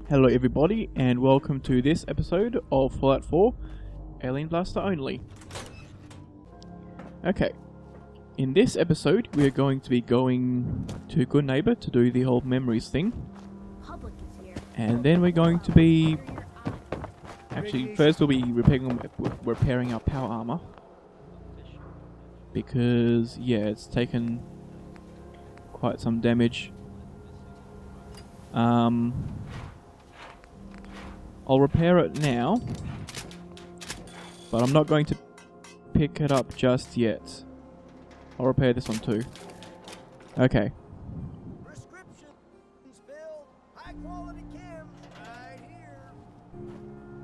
Hello everybody and welcome to this episode of Fallout 4 Alien Blaster Only. Okay, in this episode we are going to be going to Goodneighbor to do the whole memories thing. And then we're going to be... Actually, first we'll be repairing our power armor. Because, yeah, it's taken quite some damage. I'll repair it now, but I'm not going to pick it up just yet. I'll repair this one too. Okay.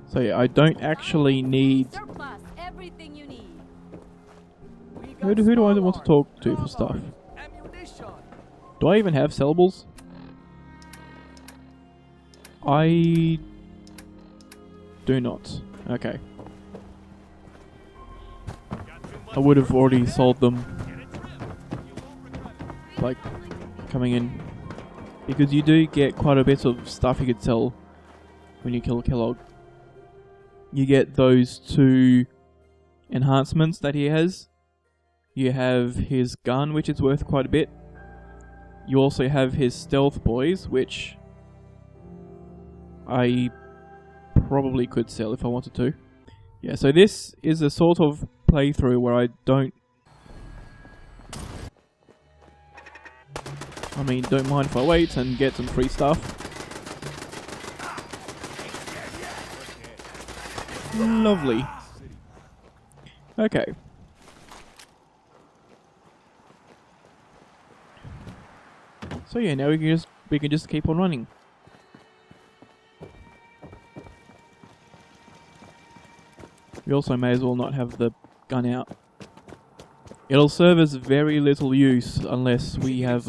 So yeah, I don't actually need... Who do I want to talk to for stuff? Do I even have sellables? I do not. Okay. I would have already sold them. Like, coming in. Because you do get quite a bit of stuff you could sell when you kill Kellogg. You get those two enhancements that he has. You have his gun, which is worth quite a bit. You also have his stealth boys, which I probably could sell if I wanted to. Yeah, so this is a sort of playthrough where I don't mind if I wait and get some free stuff. Lovely. Okay. So yeah, now we can just keep on running. We also may as well not have the gun out. It'll serve as very little use unless we have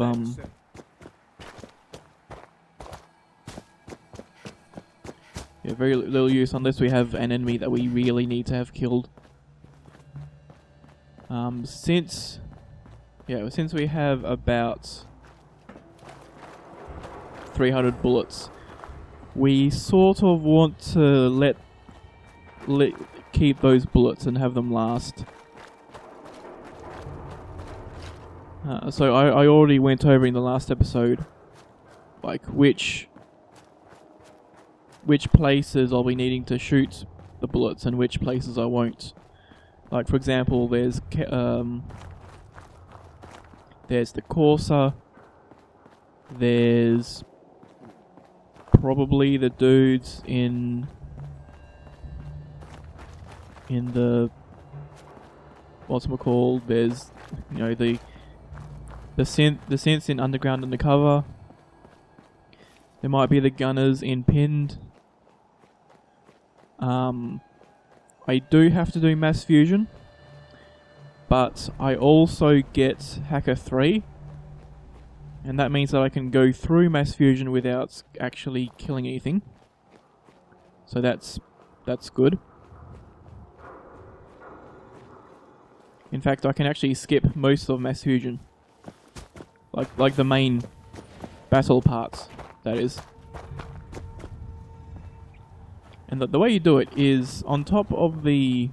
yeah, very little use unless we have an enemy that we really need to have killed. Since we have about 300 bullets, we sort of want to keep those bullets and have them last. So I already went over in the last episode, like which places I'll be needing to shoot the bullets and which places I won't. Like for example, there's the Corsa. There's probably the dudes in the whatchamacallit, there's the synths in Underground Undercover. There might be the gunners in Pinned. I do have to do mass fusion, but I also get Hacker 3, and that means that I can go through mass fusion without actually killing anything. So that's good. In fact, I can actually skip most of mass fusion. Like the main battle parts, that is. And the way you do it is on top of the...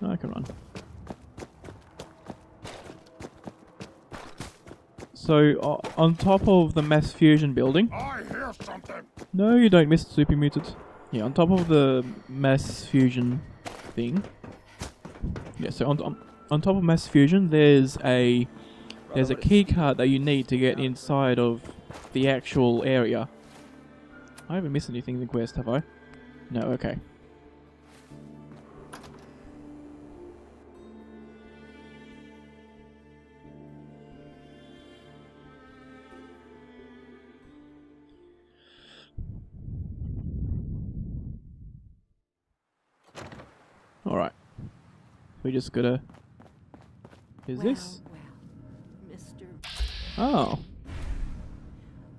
Oh, I can run. So, on top of the mass fusion building... I hear something! No, you don't, Mr. Super Mutant. Yeah, on top of the mass fusion thing. Yeah, so on top of mass fusion, there's a key card that you need to get inside of the actual area. I haven't missed anything in the quest, have I? No, okay. Alright. We just gotta... Is this? Mr. Oh.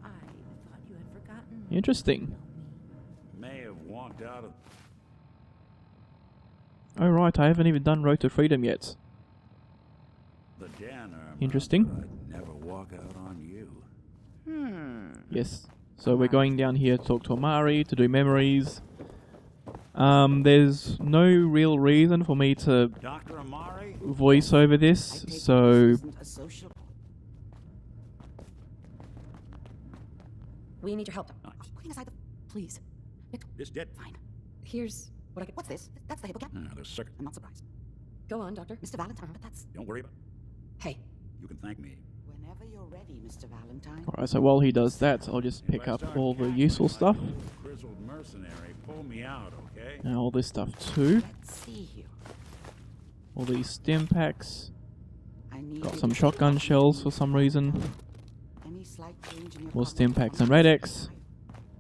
I thought you had forgotten. Interesting. May have walked out of... Oh right, I haven't even done Road to Freedom yet. The Danner. Interesting. Never walked walk out on you. Yes. So we're going down here to talk to Amari, to do memories. There's no real reason for me to Dr. Amari? voice over this, so We need your help. Nice. Putting aside the... Please. This dead. Fine. Here's what I... What's this? That's the hippocamp. The second. I'm not surprised. Go on, Doctor. Mr. Valentine, but that's... Don't worry about Hey. it. You can thank me. Whenever you're ready, Mr. Valentine. alright, so while he does that, I'll just pick If I up start all the acting useful like stuff. an old grizzled mercenary, pull me out, okay? And all this stuff too. Let's see here. All these stim packs. I need Got you some to shotgun take shells for some reason. any slight change in your More stim cognitive packs and function. Red X.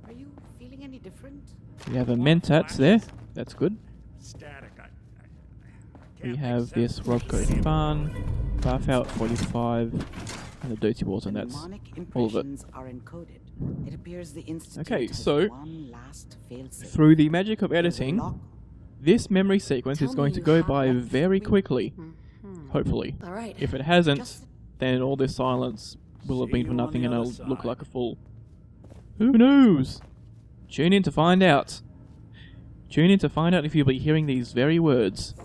Are you feeling any different? We have a Mentats there. That's good. Static. I We can't have make this sense. Robco Fun, Buff Out 45, and the Dirty Balls, and The that's mnemonic all of it. impressions are encoded. It appears the institute Okay, has so one last failsafe. through the magic of There's a editing, lock. this memory sequence is Tell going me to you go have by that very free- quickly. Hopefully. All right. If it hasn't, Just then all this silence will have See been you for on nothing the and I'll other look side. like a fool. Who knows? Tune in to find out. Tune in to find out if you'll be hearing these very words.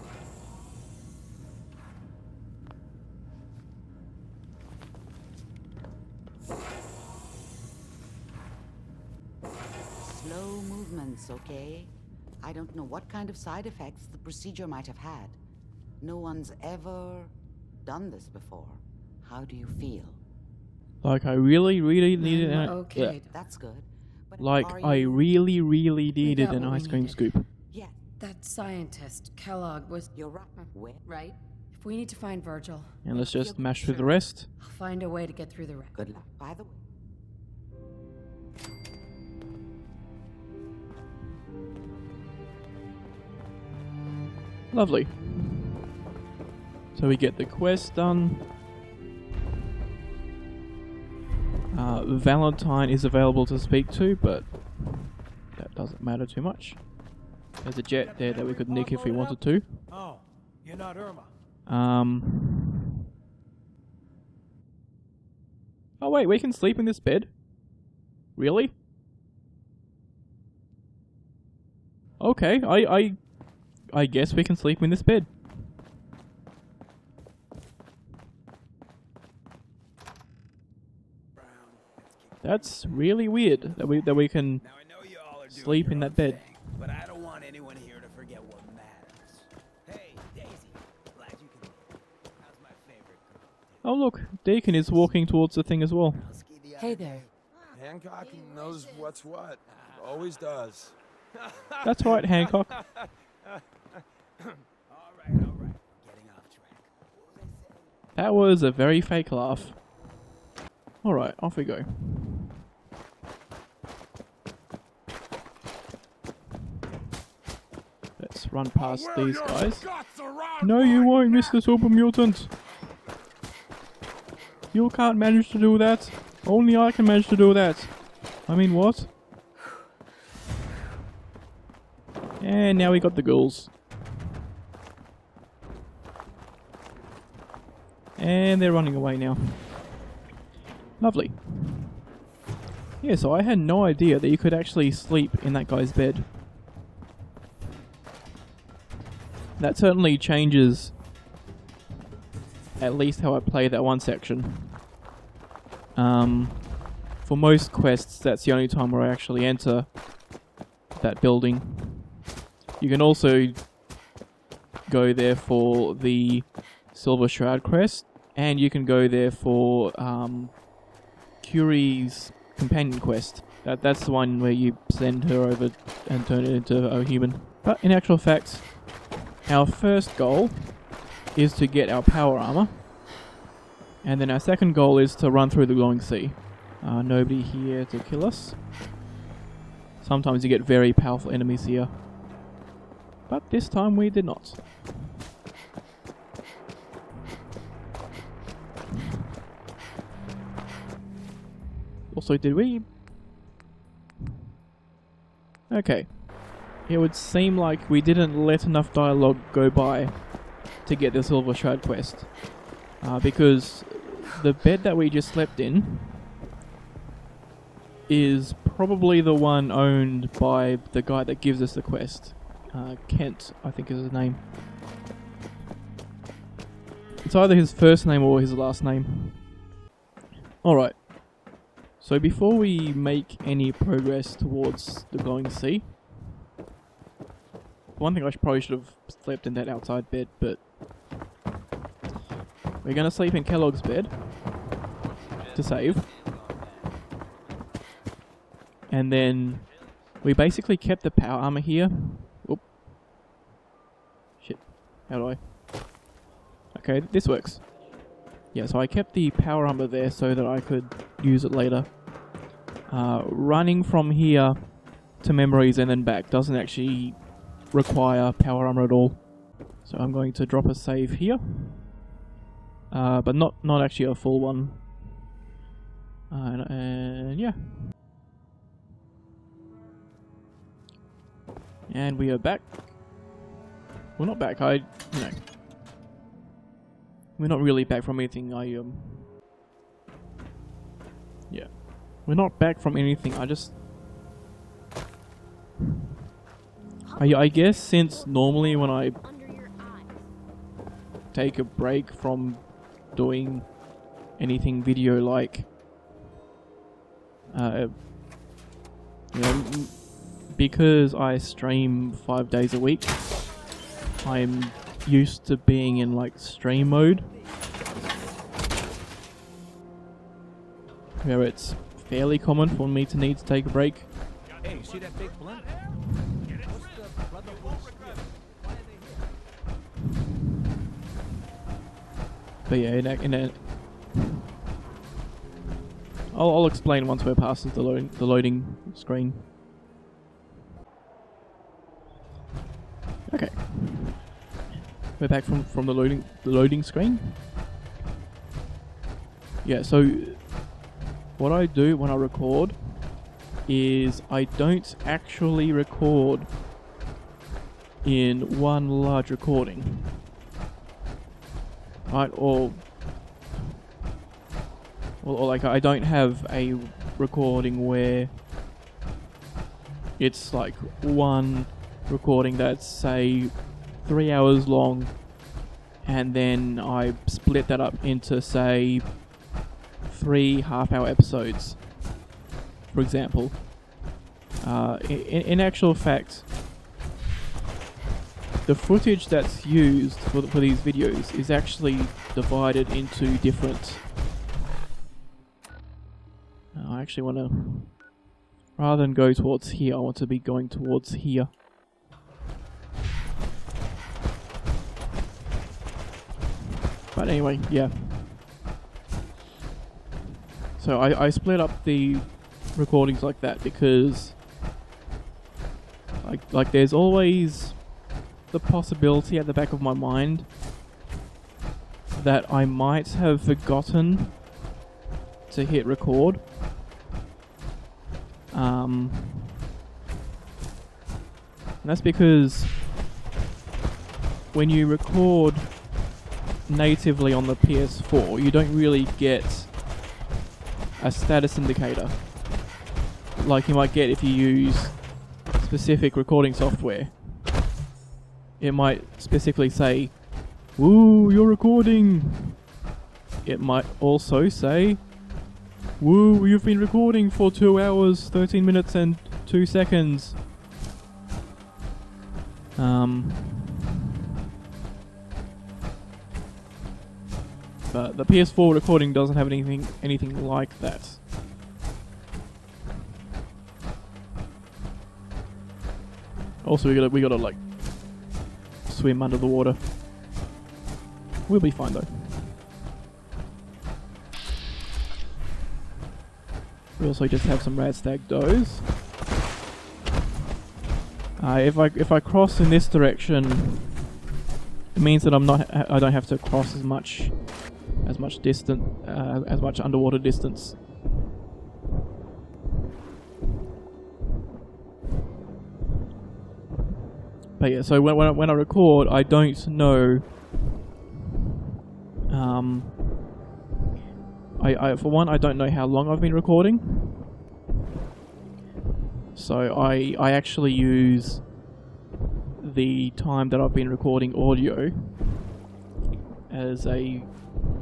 slow movements, okay? I don't know what kind of side effects the procedure might have had. No one's ever done this before. How do you feel? Like I really needed I'm an okay. That's good. But like are I you... really needed got an what we ice cream needed. scoop. Yeah, That scientist, Kellogg, was you're right. Where? right. If we need to find Virgil, And let's just You're mash through the sure. rest. I'll find a way to get through the wreck. Good luck. By the way, Lovely. So we get the quest done. Valentine is available to speak to, but that doesn't matter too much. There's a jet there that we could nick if we wanted to. Oh, you're not Irma. Oh wait, we can sleep in this bed? Really? Okay, I guess we can sleep in this bed. That's really weird that we can Now I know you all are doing sleep your in that own bed. thing, but I don't want anyone here to forget what matters. Hey, Daisy, glad you can. How's my favorite girl? Oh look, Deacon is walking towards the thing as well. Hey there. Hancock knows what's what. Always does. That's right, Hancock. All right. Getting off track. That was a very fake laugh. Alright, off we go. Let's run past these guys. No, you won't, Mr. Super Mutant. You can't manage to do that. Only I can manage to do that. I mean, what? And now we got the ghouls. And they're running away now. Lovely. Yeah, so I had no idea that you could actually sleep in that guy's bed. That certainly changes at least how I play that one section. For most quests, that's the only time where I actually enter that building. You can also go there for the Silver Shroud quest, and you can go there for Curie's companion quest. That's the one where you send her over and turn it into a human. But in actual fact, our first goal is to get our power armor, and then our second goal is to run through the glowing sea. Nobody here to kill us. Sometimes you get very powerful enemies here, but this time we did not. Also, did we? Okay. It would seem like we didn't let enough dialogue go by to get the Silver Shroud quest. Because the bed that we just slept in is probably the one owned by the guy that gives us the quest. Kent, I think is his name. It's either his first name or his last name. Alright. So before we make any progress towards the glowing sea, one thing I probably should have slept in that outside bed, but we're gonna sleep in Kellogg's bed to save. And then we basically kept the power armor here. Whoop. Shit. How do I? Okay, this works. Yeah, so I kept the power armor there so that I could use it later. Running from here to memories and then back doesn't actually require power armor at all. So I'm going to drop a save here. But not actually a full one. And yeah. And we are back. We're not back, we're not really back from anything, yeah. We're not back from anything, I guess since normally when I take a break from doing anything video like, because I stream 5 days a week, I'm used to being in like stream mode, where it's fairly common for me to need to take a break. Hey, see that big blimp? What's the Brotherhood script? Why are they here? But yeah, I'll explain once we're past the loading screen. Okay, we're back from the loading screen. Yeah, so what I do when I record is I don't actually record in one large recording, right? Or like I don't have a recording where it's like one recording that's say 3 hours long, and then I split that up into say 3 half-hour episodes, for example. In actual fact, the footage that's used for these videos is actually divided into different. I actually want to, rather than go towards here, I want to be going towards here. But anyway, yeah. So I split up the recordings like that because like there's always the possibility at the back of my mind that I might have forgotten to hit record. And that's because when you record natively on the PS4, you don't really get a status indicator like you might get if you use specific recording software. It might specifically say, "Woo, you're recording." It might also say, "Woo, you've been recording for 2 hours, 13 minutes and 2 seconds." But the PS4 recording doesn't have anything like that. Also, we gotta like swim under the water. We'll be fine though. We also just have some Radstag does. If I cross in this direction, it means that I don't have to cross as much underwater distance. But yeah, so when I record, I don't know I for one, I don't know how long I've been recording. So I actually use the time that I've been recording audio as a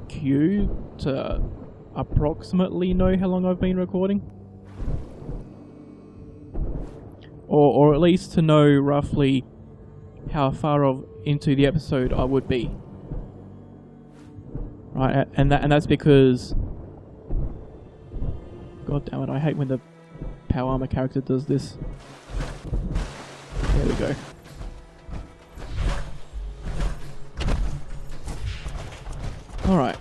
cue to approximately know how long I've been recording. Or at least to know roughly how far into the episode I would be. Right, and that's because, god damn it, I hate when the Power Armor character does this. There we go. Alright.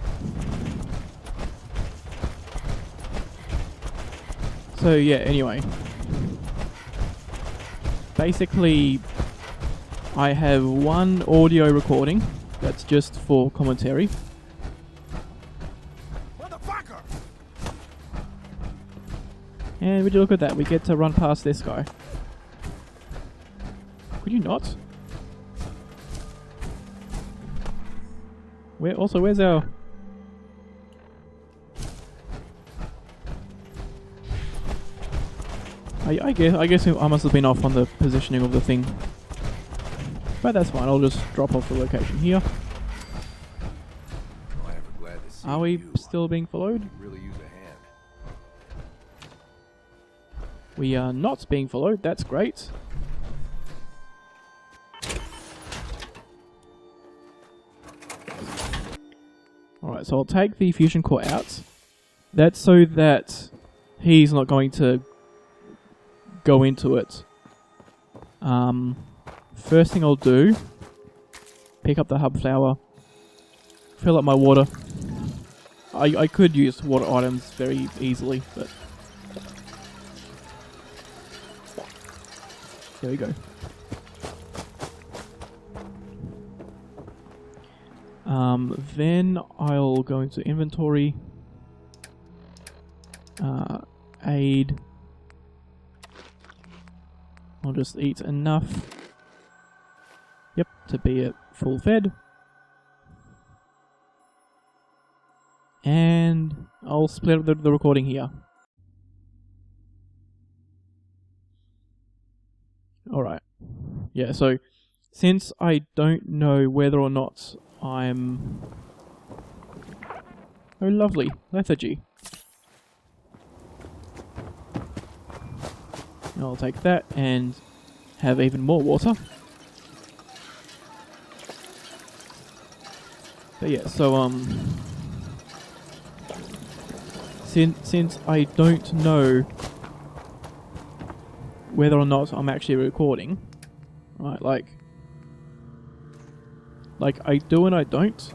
So yeah, anyway. Basically, I have one audio recording that's just for commentary. Motherfucker! And would you look at that, we get to run past this guy. Could you not? Where's our... I guess I must have been off on the positioning of the thing. But that's fine, I'll just drop off the location here. Oh, ever glad to see Are we you. still being followed? Really use a hand. We are not being followed, that's great. Alright, so I'll take the fusion core out. That's so that he's not going to go into it. First thing I'll do, pick up the hub flower, fill up my water. I could use water items very easily, but there we go. Then I'll go into inventory, aid. I'll just eat enough, yep, to be at full fed. And I'll split up the recording here. Alright. Yeah, so since I don't know whether or not I'm... Oh lovely, lethargy. I'll take that and have even more water. But yeah, so since I don't know whether or not I'm actually recording, right? Like I do and I don't.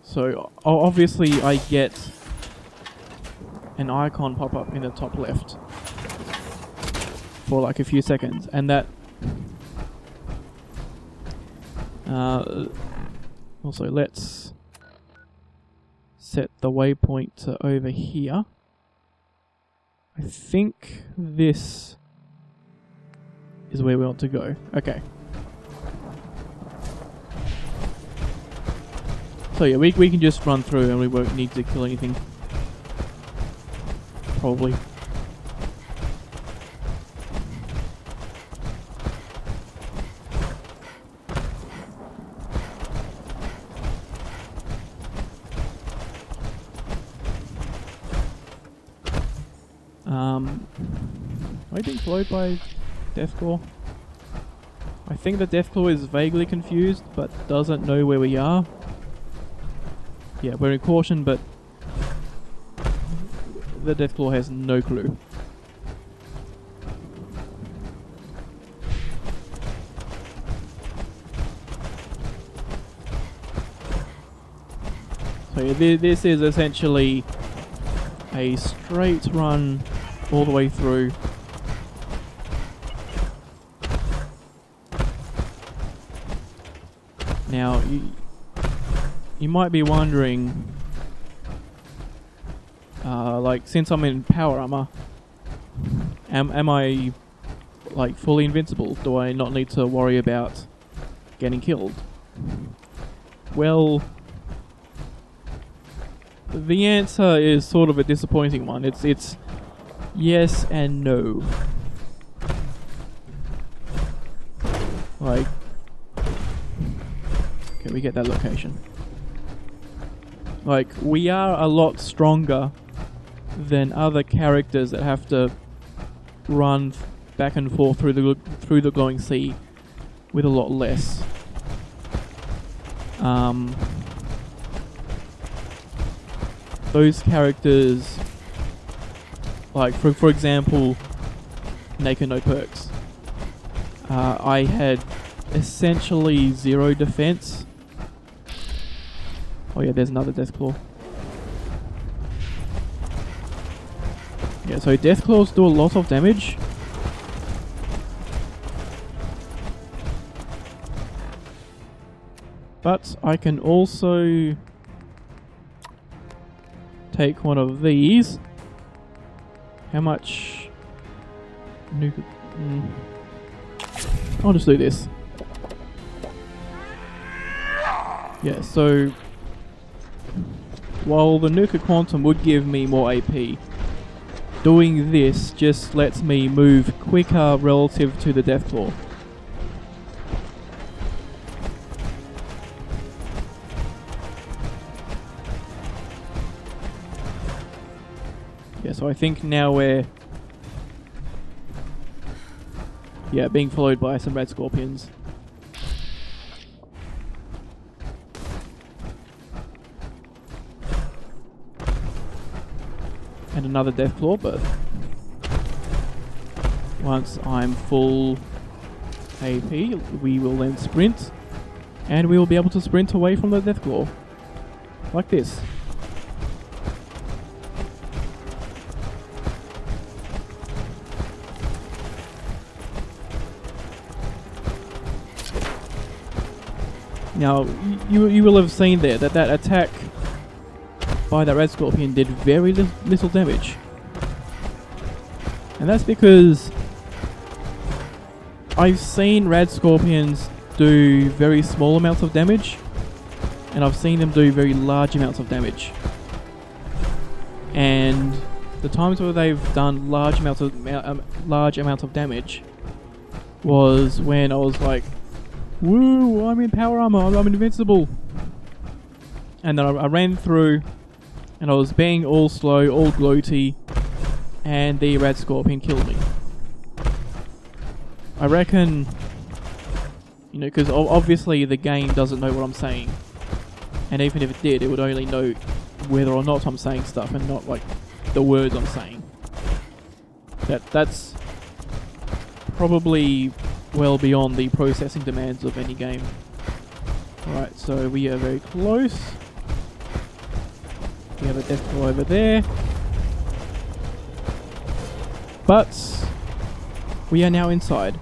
So obviously I get an icon pop up in the top left for like a few seconds, and that also let's set the waypoint to over here. I think this is where we want to go. Okay. So yeah, we can just run through and we won't need to kill anything. Probably. Am I being followed by Deathclaw? I think the Deathclaw is vaguely confused, but doesn't know where we are. Yeah, we're in caution, but the Deathclaw has no clue. So yeah, this is essentially a straight run all the way through. Now, you might be wondering, like, since I'm in power armor, am I, like, fully invincible? Do I not need to worry about getting killed? Well, the answer is sort of a disappointing one. It's yes and no. Like, can we get that location? Like, we are a lot stronger than other characters that have to run back and forth through the glowing sea with a lot less. Those characters, like for example, Naked No Perks. I had essentially 0 defense. Oh yeah, there's another Deathclaw. Yeah, so Deathclaws do a lot of damage. But I can also take one of these. How much? I'll just do this. Yeah, so while the Nuka Quantum would give me more AP, doing this just lets me move quicker relative to the Deathclaw. Yeah, so I think now we're being followed by some red scorpions. And another Deathclaw, but once I'm full AP, we will then sprint, and we will be able to sprint away from the Deathclaw. Like this. Now, you will have seen there that attack by that red scorpion did very little damage. And that's because I've seen red scorpions do very small amounts of damage, and I've seen them do very large amounts of damage. And the times where they've done large amounts of damage was when I was like, woo, I'm in power armor, I'm invincible. And then I ran through, and I was being all slow, all gloaty, and the red scorpion killed me. I reckon, you know, because obviously the game doesn't know what I'm saying. And even if it did, it would only know whether or not I'm saying stuff and not like the words I'm saying. That's probably well beyond the processing demands of any game. Alright, so we are very close. We have a Deathclaw over there. But we are now inside.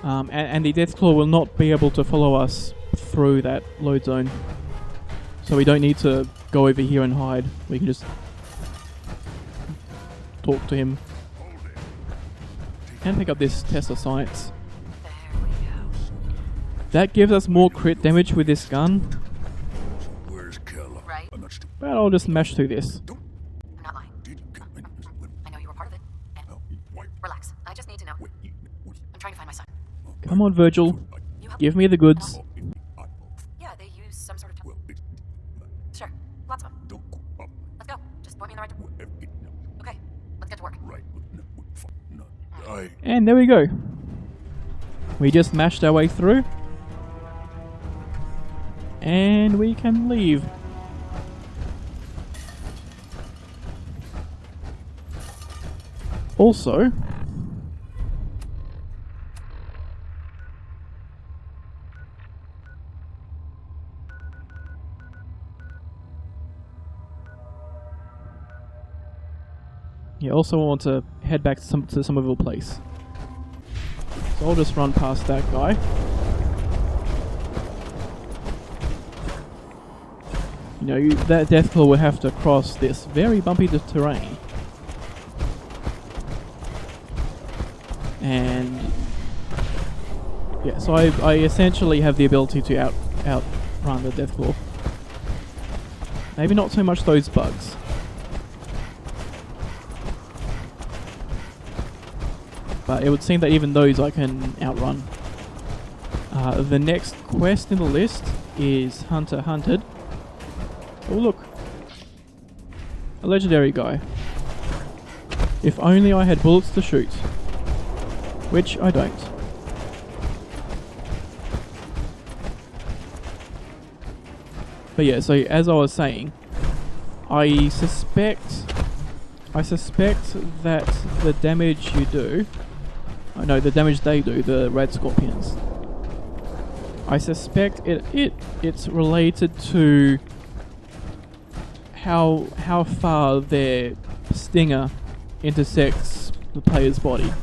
And the Deathclaw will not be able to follow us through that load zone. So we don't need to go over here and hide. We can just talk to him. And pick up this test of science. That gives us more crit damage with this gun. Where's Kellogg? Right. I'm not stupid. But I'll just mash through this. I'm not lying. I know you were part of it. And relax. I just need to know. I'm trying to find my son. Come on, Virgil. You help Give me the goods. Yeah, they use some sort of... Sure. Lots of them. Let's go. Just point me in the right direction. Okay. Let's get to work. And there we go. We just mashed our way through. And we can leave. Also, yeah, also I want to head back to Somerville Place. So I'll just run past that guy. You know, that Deathclaw will have to cross this very bumpy terrain. And yeah, so I essentially have the ability to outrun the Deathclaw. Maybe not so much those bugs. But it would seem that even those I can outrun. The next quest in the list is Hunter Hunted. Oh look. A legendary guy. If only I had bullets to shoot. Which I don't. But yeah, so as I was saying, I suspect that the damage you do, the damage they do, the red scorpions, I suspect it's related to how far their stinger intersects the player's body.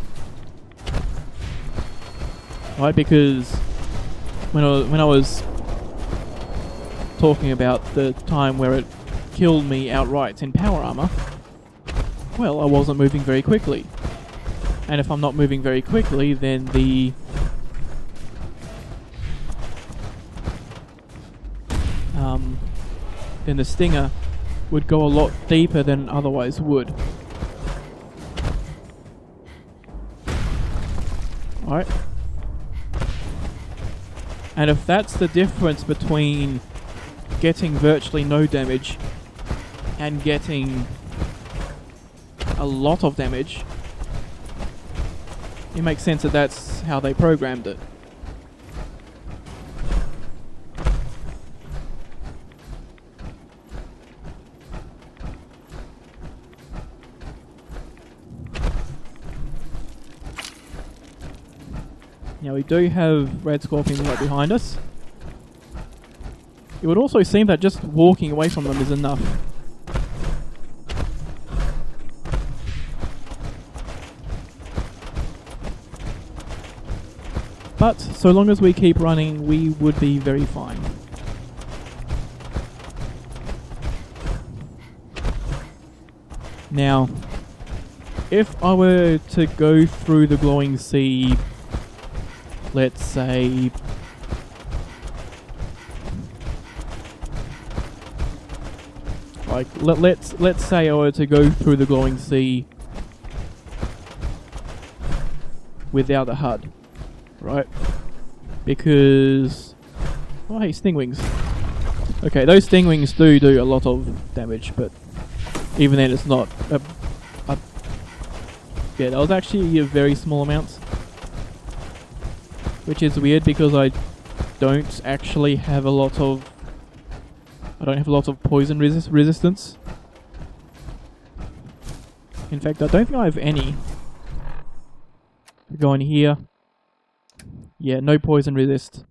Right, because when I was talking about the time where it killed me outright in power armor, well, I wasn't moving very quickly. And if I'm not moving very quickly, then the stinger would go a lot deeper than otherwise would. Alright. And if that's the difference between getting virtually no damage and getting a lot of damage, it makes sense that that's how they programmed it. Now we do have red scorpions right behind us. It would also seem that just walking away from them is enough. But so long as we keep running, we would be very fine. Now, if I were to go through the glowing sea, let's say let's say I were to go through the glowing sea without a HUD, right? Because oh hey, stingwings. Okay, those stingwings do a lot of damage, but even then it's not yeah, that was actually a very small amount, which is weird because I don't actually have a lot of poison resistance. In fact, I don't think I have any. Go in here. Yeah, no poison resist.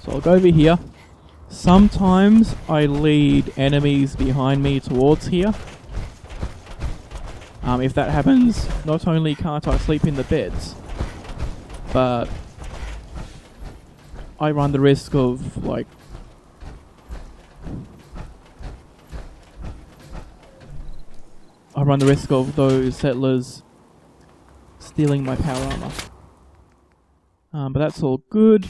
So I'll go over here. Sometimes I lead enemies behind me towards here. If that happens, not only can't I sleep in the beds, but I run the risk of, like, those settlers stealing my power armor. But that's all good.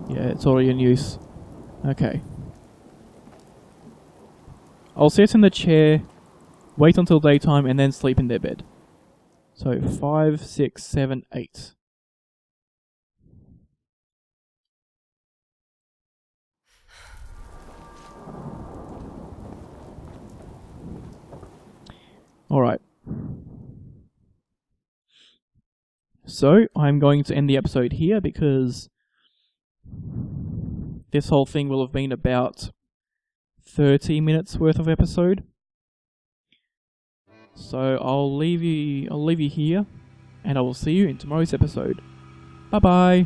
Yeah, it's already in use. Okay. I'll sit in the chair, wait until daytime, and then sleep in their bed. So 5, 6, 7, 8. Alright. So, I'm going to end the episode here because this whole thing will have been about 30 minutes worth of episode. So I'll leave you here, and I will see you in tomorrow's episode. Bye bye.